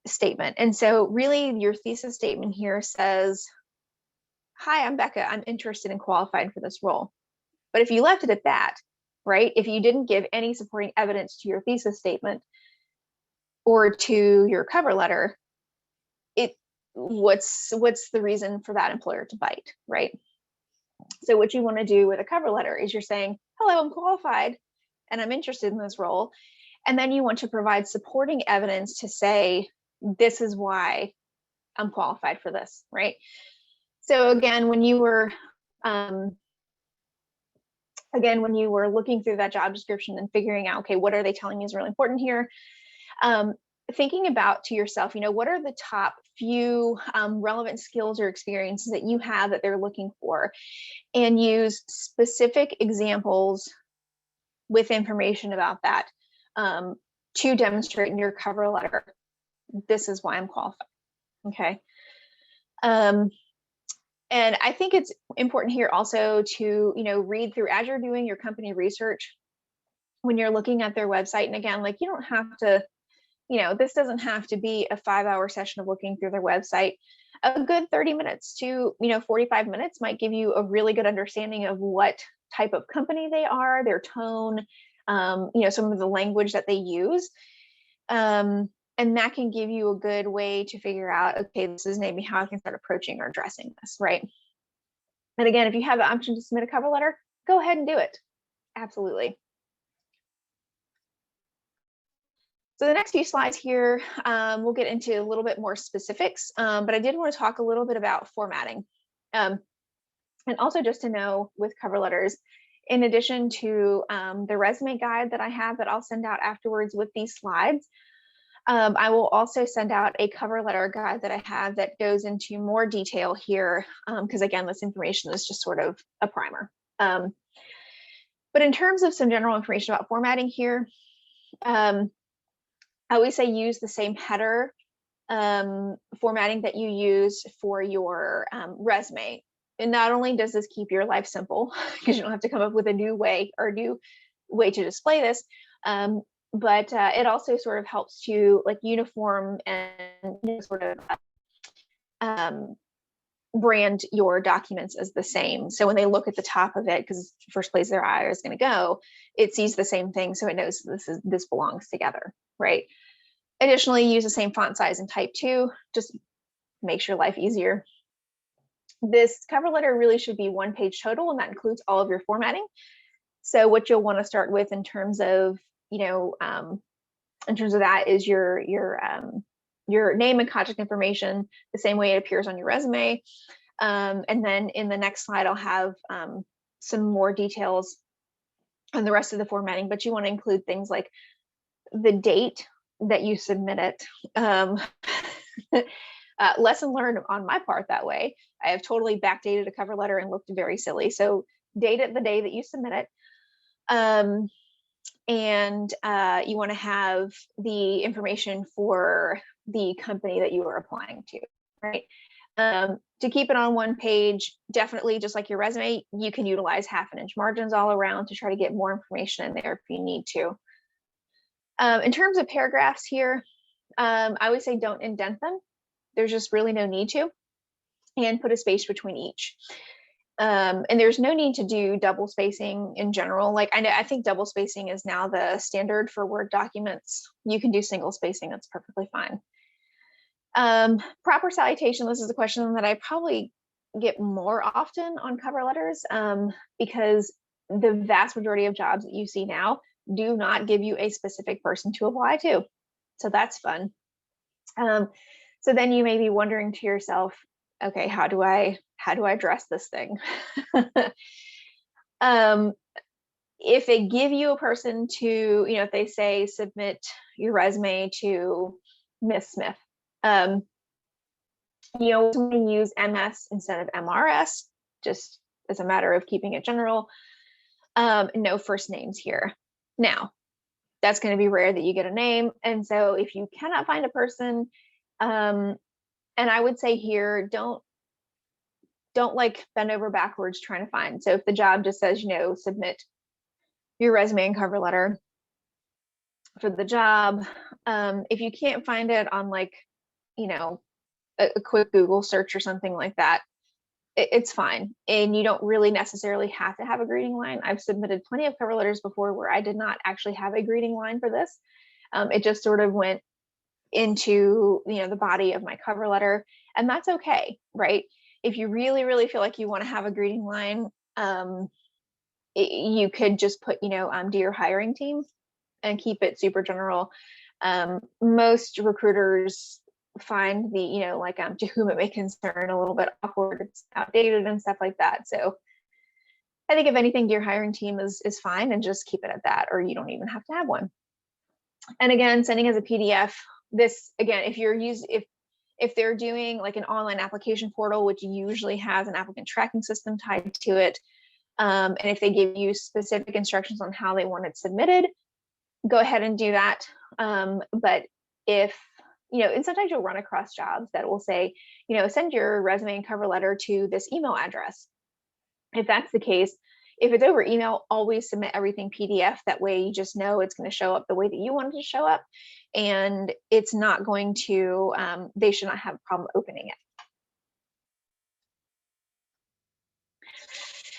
Speaker 1: statement. And so really your thesis statement here says, hi, I'm Becca. I'm interested and qualified for this role. But if you left it at that, right? If you didn't give any supporting evidence to your thesis statement or to your cover letter, what's the reason for that employer to bite, right? So what you want to do with a cover letter is you're saying, hello, I'm qualified and I'm interested in this role. And then you want to provide supporting evidence to say, this is why I'm qualified for this, right? So again, when you were looking through that job description and figuring out, okay, what are they telling me is really important here? Thinking about to yourself, what are the top few relevant skills or experiences that you have that they're looking for, and use specific examples with information about that to demonstrate in your cover letter, this is why I'm qualified, okay? And I think it's important here also to, read through as you're doing your company research, when you're looking at their website. And again, like you don't have to, this doesn't have to be a 5-hour session of looking through their website. A good 30 minutes to, 45 minutes might give you a really good understanding of what type of company they are, their tone, some of the language that they use. And that can give you a good way to figure out, okay, this is maybe how I can start approaching or addressing this, right? And again, if you have the option to submit a cover letter, go ahead and do it. Absolutely. So the next few slides here, we'll get into a little bit more specifics, but I did want to talk a little bit about formatting. And also just to know with cover letters, in addition to the resume guide that I have that I'll send out afterwards with these slides, I will also send out a cover letter guide that I have that goes into more detail here, because again, this information is just sort of a primer. But in terms of some general information about formatting here, I always say use the same header formatting that you use for your resume. And not only does this keep your life simple, because you don't have to come up with a new way or a new way to display this, but it also sort of helps to like uniform and sort of brand your documents as the same. So when they look at the top of it, because it's the first place their eye is going to go, it sees the same thing, so it knows this belongs together, right? Additionally, use the same font size and type too. Just makes your life easier. This cover letter really should be 1 page total, and that includes all of your formatting. So what you'll want to start with in terms of, in terms of that is your name and contact information, the same way it appears on your resume. And then in the next slide, I'll have some more details on the rest of the formatting, but you want to include things like the date that you submit it. Lesson learned on my part that way. I have totally backdated a cover letter and looked very silly. So date it the day that you submit it. And you want to have the information for the company that you are applying to, right? To keep it on 1 page, definitely just like your resume, you can utilize 1/2 inch margins all around to try to get more information in there if you need to. In terms of paragraphs here, I would say don't indent them. There's just really no need to, and put a space between each. And there's no need to do double spacing in general. Like I think double spacing is now the standard for Word documents. You can do single spacing, that's perfectly fine. Proper salutation, this is a question that I probably get more often on cover letters, because the vast majority of jobs that you see now do not give you a specific person to apply to. So that's fun. So then you may be wondering to yourself, okay, how do I dress this thing? If they give you a person to, if they say submit your resume to Miss Smith, use MS instead of MRS, just as a matter of keeping it general. No first names here. Now, that's going to be rare that you get a name. And so if you cannot find a person, and I would say here, don't like bend over backwards trying to find. So if the job just says, submit your resume and cover letter for the job, if you can't find it on like, a quick Google search or something like that, it's fine. And you don't really necessarily have to have a greeting line. I've submitted plenty of cover letters before where I did not actually have a greeting line for this. It just sort of went into, the body of my cover letter, and that's okay, right? If you really, really feel like you want to have a greeting line, you could just put, dear hiring team, and keep it super general. Most recruiters find the, to whom it may concern a little bit awkward, it's outdated and stuff like that. So I think if anything, dear hiring team is fine, and just keep it at that, or you don't even have to have one. And again, sending as a PDF, this, again, if they're doing like an online application portal, which usually has an applicant tracking system tied to it, and if they give you specific instructions on how they want it submitted, go ahead and do that. But if, and sometimes you'll run across jobs that will say, send your resume and cover letter to this email address. If that's the case, if it's over email, always submit everything PDF. That way you just know it's going to show up the way that you want it to show up, and it's not going to, they should not have a problem opening it.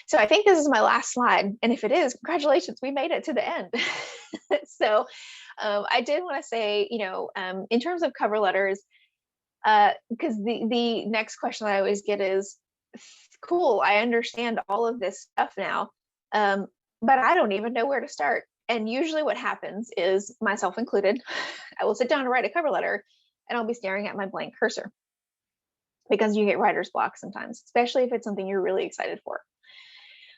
Speaker 1: So I think this is my last slide. And if it is, congratulations, we made it to the end. So I did want to say, in terms of cover letters, because the next question I always get is, cool, I understand all of this stuff now, but I don't even know where to start. And usually what happens is, myself included, I will sit down and write a cover letter, and I'll be staring at my blank cursor, because you get writer's block sometimes, especially if it's something you're really excited for.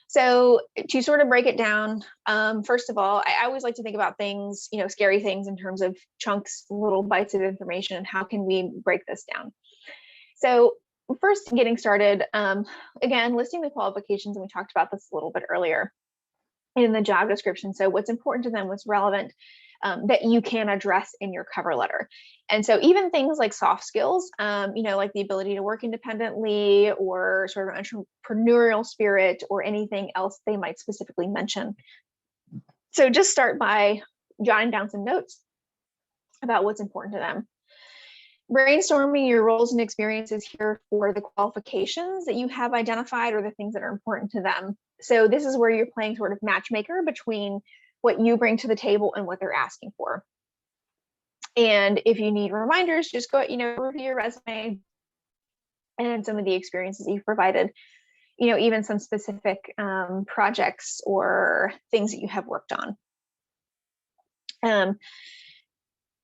Speaker 1: So to sort of break it down, first of all, I always like to think about things, scary things, in terms of chunks, little bites of information, and how can we break this down. So first, getting started, again, listing the qualifications, and we talked about this a little bit earlier in the job description. So what's important to them, what's relevant, that you can address in your cover letter. And so even things like soft skills, like the ability to work independently or sort of entrepreneurial spirit or anything else they might specifically mention. So just start by jotting down some notes about what's important to them. Brainstorming your roles and experiences here for the qualifications that you have identified or the things that are important to them. So this is where you're playing sort of matchmaker between what you bring to the table and what they're asking for. And if you need reminders, just go, review your resume and some of the experiences you've provided, even some specific projects or things that you have worked on.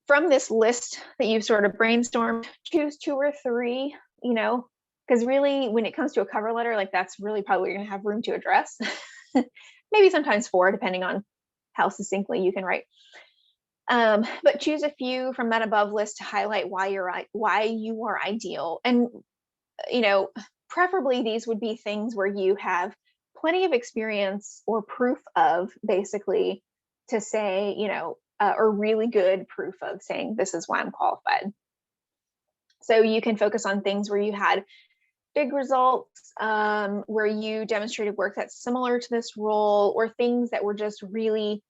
Speaker 1: From this list that you've sort of brainstormed, choose 2 or 3, because really when it comes to a cover letter, like that's really probably what you're going to have room to address. Maybe sometimes 4, depending on how succinctly you can write. But choose a few from that above list to highlight why you are ideal. And, preferably these would be things where you have plenty of experience or proof of, basically, to say, or really good proof of saying, this is why I'm qualified. So you can focus on things where you had big results, where you demonstrated work that's similar to this role, or things that were just really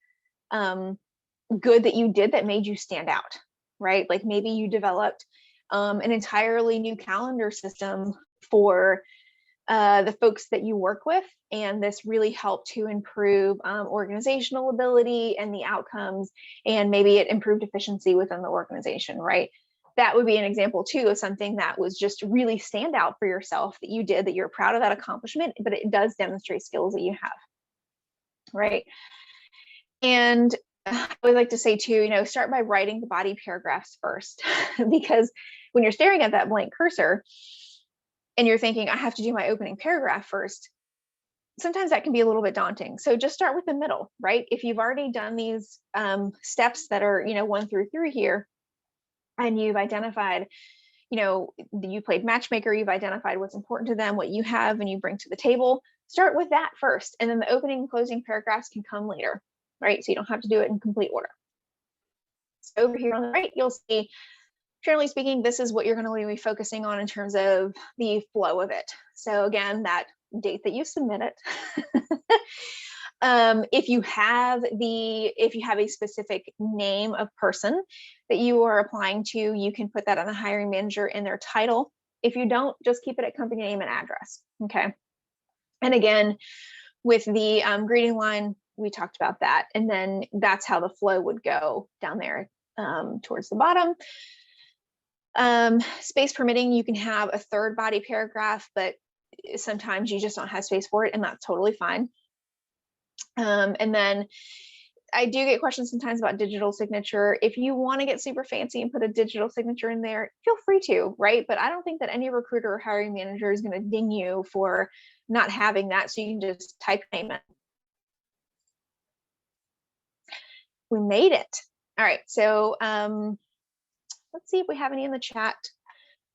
Speaker 1: good that you did that made you stand out, right? Like maybe you developed an entirely new calendar system for the folks that you work with, and this really helped to improve organizational ability and the outcomes, and maybe it improved efficiency within the organization, right? That would be an example too of something that was just really stand out for yourself that you did, that you're proud of that accomplishment, but it does demonstrate skills that you have, right? And I would like to say too, start by writing the body paragraphs first, because when you're staring at that blank cursor and you're thinking, I have to do my opening paragraph first, sometimes that can be a little bit daunting. So just start with the middle, right? If you've already done these steps that are, 1 through 3 here, and you've identified, you played matchmaker, you've identified what's important to them, what you have and you bring to the table, start with that first. And then the opening and closing paragraphs can come later, right? So you don't have to do it in complete order. So over here on the right, you'll see, generally speaking, this is what you're going to be focusing on in terms of the flow of it. So again, that date that you submit it. If you have a specific name of person that you are applying to, you can put that on the hiring manager in their title. If you don't, just keep it at company name and address. Okay. And again, with the greeting line, we talked about that. And then that's how the flow would go down there towards the bottom. Space permitting, you can have a 3rd body paragraph, but sometimes you just don't have space for it, and that's totally fine. And then I do get questions sometimes about digital signature. If you want to get super fancy and put a digital signature in there, feel free to, right? But I don't think that any recruiter or hiring manager is going to ding you for not having that. So you can just type name in. We made it. All right. So let's see if we have any in the chat.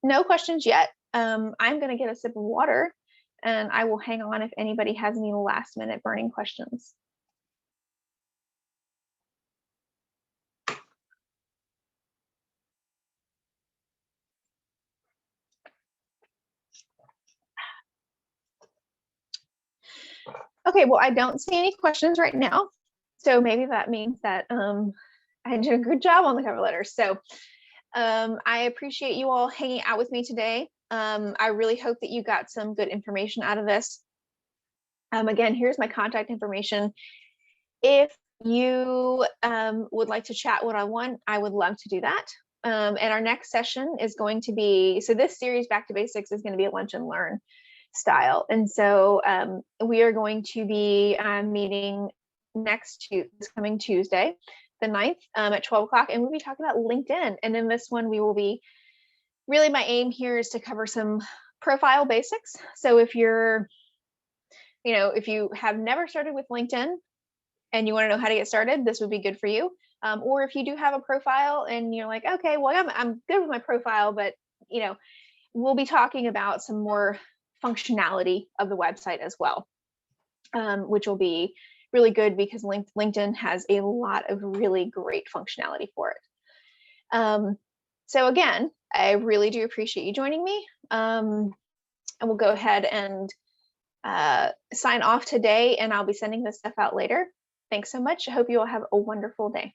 Speaker 1: No questions yet. I'm going to get a sip of water, and I will hang on if anybody has any last minute burning questions. Okay, well, I don't see any questions right now. So maybe that means that I did a good job on the cover letter. So I appreciate you all hanging out with me today. I really hope that you got some good information out of this. Again, here's my contact information. If you would like to chat one-on-one, I would love to do that. And our next session is going to be, so this series, Back to Basics, is going to be a lunch and learn style. And so we are going to be meeting this coming Tuesday, the 9th at 12 o'clock, and we'll be talking about LinkedIn. And in this one, we will be, really my aim here is to cover some profile basics. So if you're, if you have never started with LinkedIn and you want to know how to get started, this would be good for you. Or if you do have a profile and you're like, okay, well, I'm good with my profile, but we'll be talking about some more functionality of the website as well, which will be really good because LinkedIn has a lot of really great functionality for it. So again, I really do appreciate you joining me. And we'll go ahead and sign off today, and I'll be sending this stuff out later. Thanks so much. I hope you all have a wonderful day.